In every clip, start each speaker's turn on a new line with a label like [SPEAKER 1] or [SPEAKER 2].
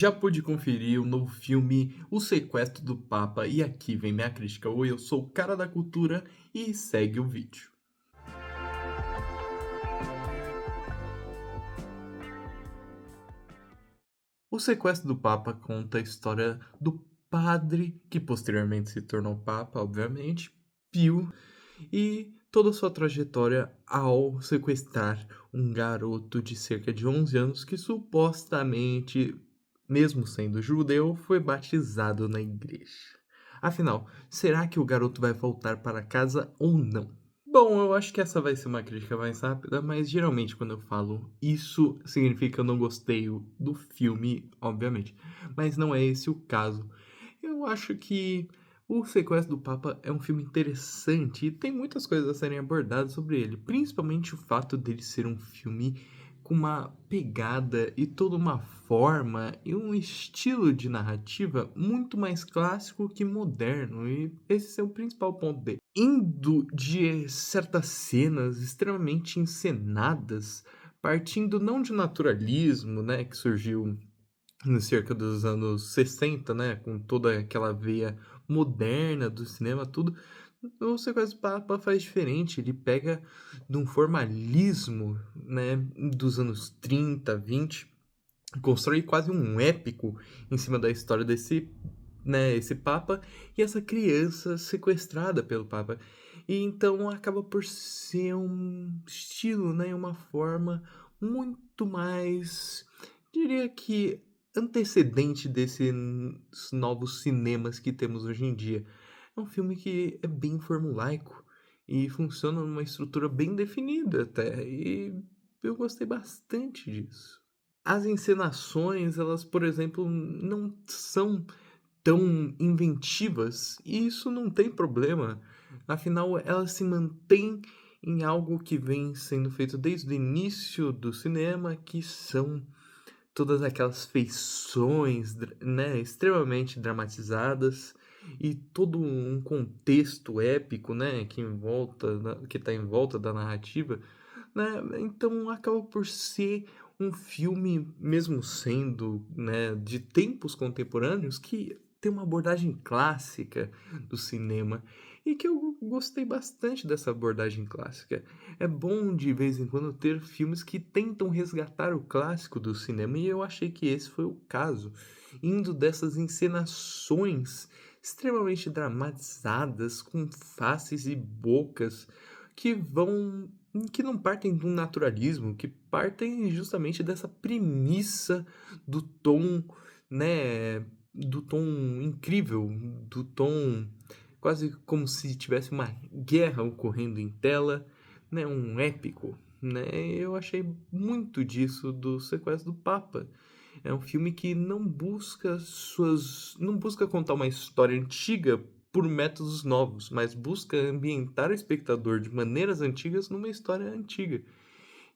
[SPEAKER 1] Já pude conferir o novo filme O Sequestro do Papa e aqui vem minha crítica. Oi, eu sou o cara da cultura e segue o vídeo. O Sequestro do Papa conta a história do padre, que posteriormente se tornou papa, obviamente, Pio, e toda a sua trajetória ao sequestrar um garoto de cerca de 11 anos que supostamente, mesmo sendo judeu, foi batizado na igreja. Afinal, será que o garoto vai voltar para casa ou não? Bom, eu acho que essa vai ser uma crítica mais rápida, mas geralmente quando eu falo isso, significa que eu não gostei do filme, obviamente. Mas não é esse o caso. Eu acho que O Sequestro do Papa é um filme interessante e tem muitas coisas a serem abordadas sobre ele, principalmente o fato dele ser um filme com uma pegada e toda uma forma e um estilo de narrativa muito mais clássico que moderno, e esse é o principal ponto dele. Indo de certas cenas extremamente encenadas, partindo não de naturalismo, né, que surgiu no cerca dos anos 60, né, com toda aquela veia moderna do cinema, tudo. O Sequestro do Papa faz diferente, ele pega de um formalismo, né, dos anos 30, 20, constrói quase um épico em cima da história desse, né, esse papa e essa criança sequestrada pelo papa. E então acaba por ser um estilo, né, uma forma muito mais, diria que antecedente desses novos cinemas que temos hoje em dia. É um filme que é bem formulaico e funciona numa estrutura bem definida até, e eu gostei bastante disso. As encenações, elas, por exemplo, não são tão inventivas, e isso não tem problema. Afinal, elas se mantêm em algo que vem sendo feito desde o início do cinema, que são todas aquelas feições, né, extremamente dramatizadas e todo um contexto épico, né, que está em volta da narrativa, né, então acaba por ser um filme, mesmo sendo, né, de tempos contemporâneos, que tem uma abordagem clássica do cinema e que eu gostei bastante dessa abordagem clássica. É bom de vez em quando ter filmes que tentam resgatar o clássico do cinema, e eu achei que esse foi o caso, indo dessas encenações extremamente dramatizadas, com faces e bocas que não partem de um naturalismo, que partem justamente dessa premissa do tom, né, do tom incrível, do tom quase como se tivesse uma guerra ocorrendo em tela, né, um épico, né? Eu achei muito disso do Sequestro do Papa. É um filme que não busca contar uma história antiga por métodos novos, mas busca ambientar o espectador de maneiras antigas numa história antiga.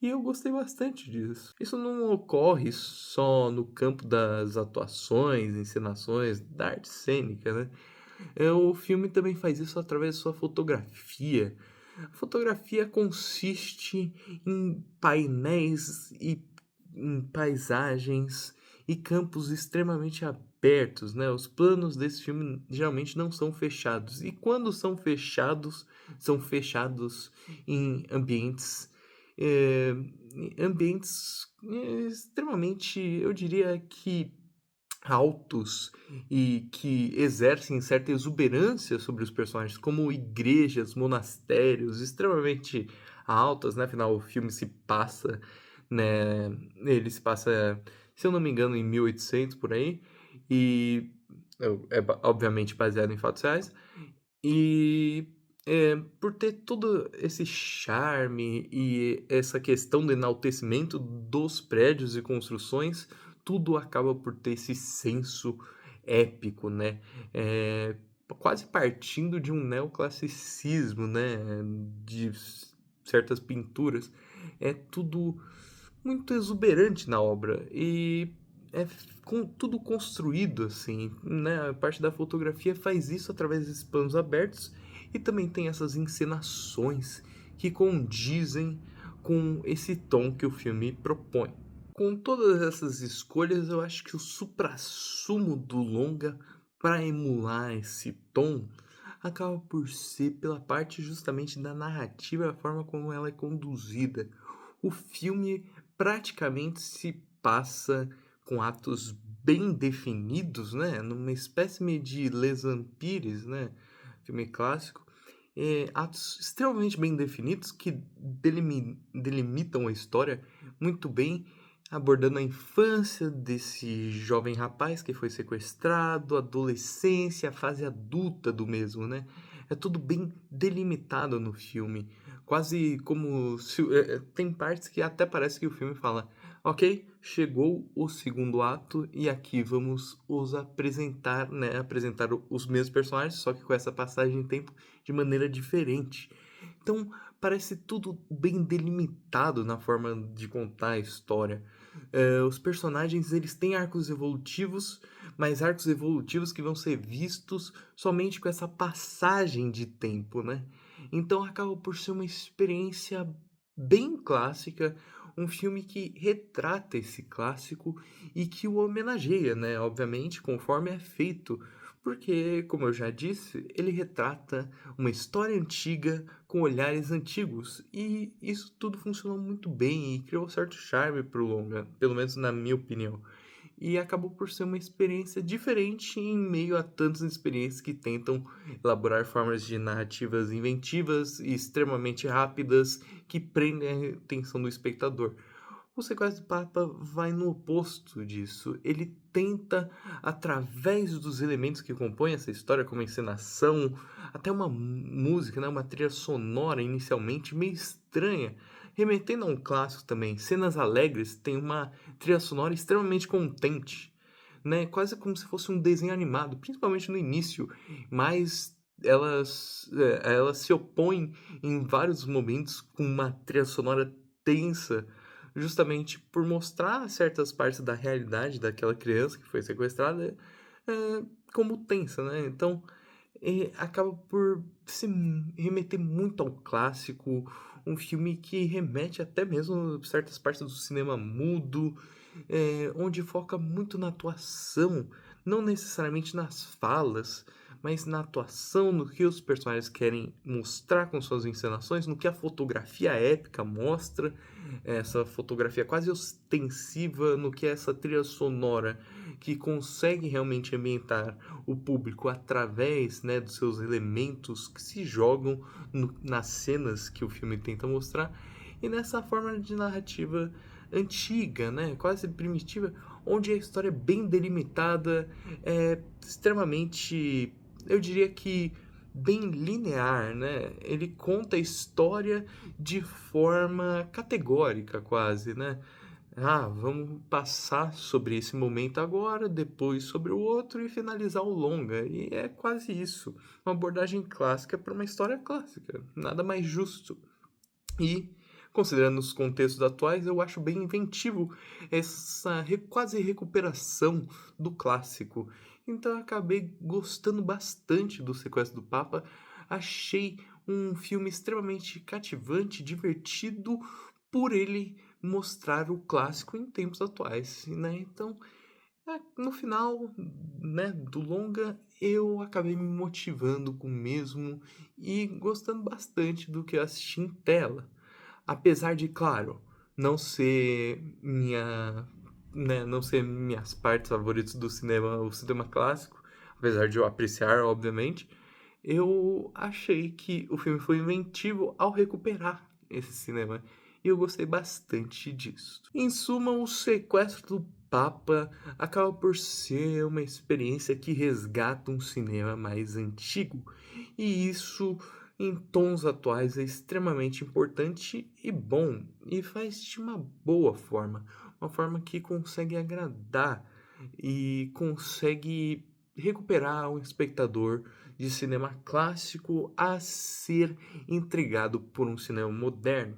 [SPEAKER 1] E eu gostei bastante disso. Isso não ocorre só no campo das atuações, encenações, da arte cênica, né? O filme também faz isso através da sua fotografia. A fotografia consiste em painéis e em paisagens e campos extremamente abertos, né? Os planos desse filme geralmente não são fechados. E quando são fechados em eh, ambientes extremamente, eu diria que altos e que exercem certa exuberância sobre os personagens, como igrejas, monastérios extremamente altas, né, afinal o filme se passa, né, ele se passa, se eu não me engano, em 1800 por aí, e obviamente baseado em fatos reais, e, por ter todo esse charme e essa questão do enaltecimento dos prédios e construções, tudo acaba por ter esse senso épico, né, quase partindo de um neoclassicismo, né, de certas pinturas. É tudo muito exuberante na obra e é tudo construído assim, né? A parte da fotografia faz isso através desses planos abertos e também tem essas encenações que condizem com esse tom que o filme propõe. Com todas essas escolhas, eu acho que o suprassumo do longa, para emular esse tom, acaba por ser pela parte justamente da narrativa, a forma como ela é conduzida. O filme praticamente se passa com atos bem definidos, né, numa espécie de Les Empires, né, filme clássico, atos extremamente bem definidos que delimitam a história muito bem, abordando a infância desse jovem rapaz que foi sequestrado, a adolescência, a fase adulta do mesmo, né. É tudo bem delimitado no filme, quase como se tem partes que até parece que o filme fala: "Ok, chegou o segundo ato e aqui vamos os apresentar, né, apresentar os mesmos personagens, só que com essa passagem de tempo de maneira diferente". Então, parece tudo bem delimitado na forma de contar a história. Os personagens eles têm arcos evolutivos, mas arcos evolutivos que vão ser vistos somente com essa passagem de tempo, né. Então acaba por ser uma experiência bem clássica, um filme que retrata esse clássico e que o homenageia, né, obviamente, conforme é feito, porque, como eu já disse, ele retrata uma história antiga com olhares antigos, e isso tudo funcionou muito bem e criou certo charme para o longa, pelo menos na minha opinião. E acabou por ser uma experiência diferente em meio a tantas experiências que tentam elaborar formas de narrativas inventivas e extremamente rápidas que prendem a atenção do espectador. O Sequestro do Papa vai no oposto disso. Ele tenta, através dos elementos que compõem essa história, como a encenação, até uma música, né, uma trilha sonora inicialmente meio estranha, remetendo a um clássico também. Cenas alegres têm uma trilha sonora extremamente contente, né, quase como se fosse um desenho animado, principalmente no início, mas elas se opõem em vários momentos com uma trilha sonora tensa, justamente por mostrar certas partes da realidade daquela criança que foi sequestrada, como tensa, né. Então, acaba por se remeter muito ao clássico, um filme que remete até mesmo a certas partes do cinema mudo, onde foca muito na atuação, não necessariamente nas falas, mas na atuação, no que os personagens querem mostrar com suas encenações, no que a fotografia épica mostra, essa fotografia quase ostensiva, no que é essa trilha sonora que consegue realmente ambientar o público através, né, dos seus elementos que se jogam nas cenas que o filme tenta mostrar, e nessa forma de narrativa antiga, né, quase primitiva, onde a história é bem delimitada, é extremamente, eu diria que bem linear, né? Ele conta a história de forma categórica, quase, né? Ah, vamos passar sobre esse momento agora, depois sobre o outro e finalizar o longa. E é quase isso. Uma abordagem clássica para uma história clássica. Nada mais justo. E, considerando os contextos atuais, eu acho bem inventivo essa quase recuperação do clássico. Então, eu acabei gostando bastante do Sequestro do Papa. Achei um filme extremamente cativante, divertido, por ele mostrar o clássico em tempos atuais, né? Então, no final, né, do longa, eu acabei me motivando com o mesmo e gostando bastante do que eu assisti em tela. Apesar de, claro, não ser minha, né, não ser minhas partes favoritas do cinema, o cinema clássico, apesar de eu apreciar, obviamente, eu achei que o filme foi inventivo ao recuperar esse cinema, e eu gostei bastante disso. Em suma, o Sequestro do Papa acaba por ser uma experiência que resgata um cinema mais antigo, e isso em tons atuais é extremamente importante e bom, e faz de uma boa forma, uma forma que consegue agradar e consegue recuperar o espectador de cinema clássico a ser intrigado por um cinema moderno.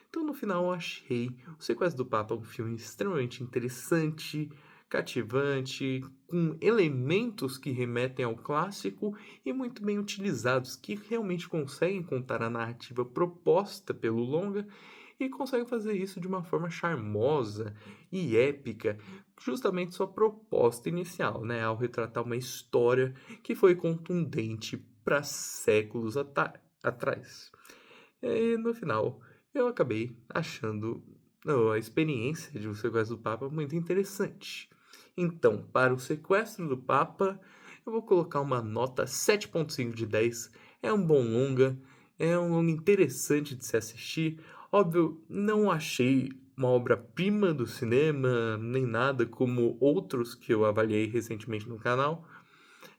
[SPEAKER 1] Então, no final, eu achei O Sequestro do Papa um filme extremamente interessante, cativante, com elementos que remetem ao clássico e muito bem utilizados, que realmente conseguem contar a narrativa proposta pelo longa e consegue fazer isso de uma forma charmosa e épica, justamente sua proposta inicial, né, ao retratar uma história que foi contundente para séculos atrás. E no final, eu acabei achando a experiência de O Sequestro do Papa muito interessante. Então, para O Sequestro do Papa, eu vou colocar uma nota 7,5 de 10. É um bom longa, é um longa interessante de se assistir. Óbvio, não achei uma obra-prima do cinema, nem nada como outros que eu avaliei recentemente no canal.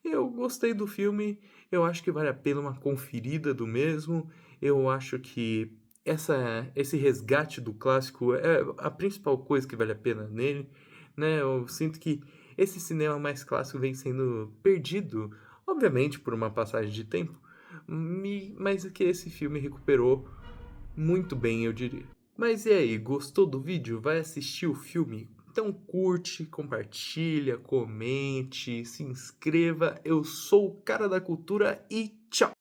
[SPEAKER 1] Eu gostei do filme, eu acho que vale a pena uma conferida do mesmo. Eu acho que esse resgate do clássico é a principal coisa que vale a pena nele, né? Eu sinto que esse cinema mais clássico vem sendo perdido, obviamente por uma passagem de tempo, mas que esse filme recuperou muito bem, eu diria. Mas e aí, gostou do vídeo? Vai assistir o filme? Então curte, compartilha, comente, se inscreva. Eu sou o cara da cultura e tchau!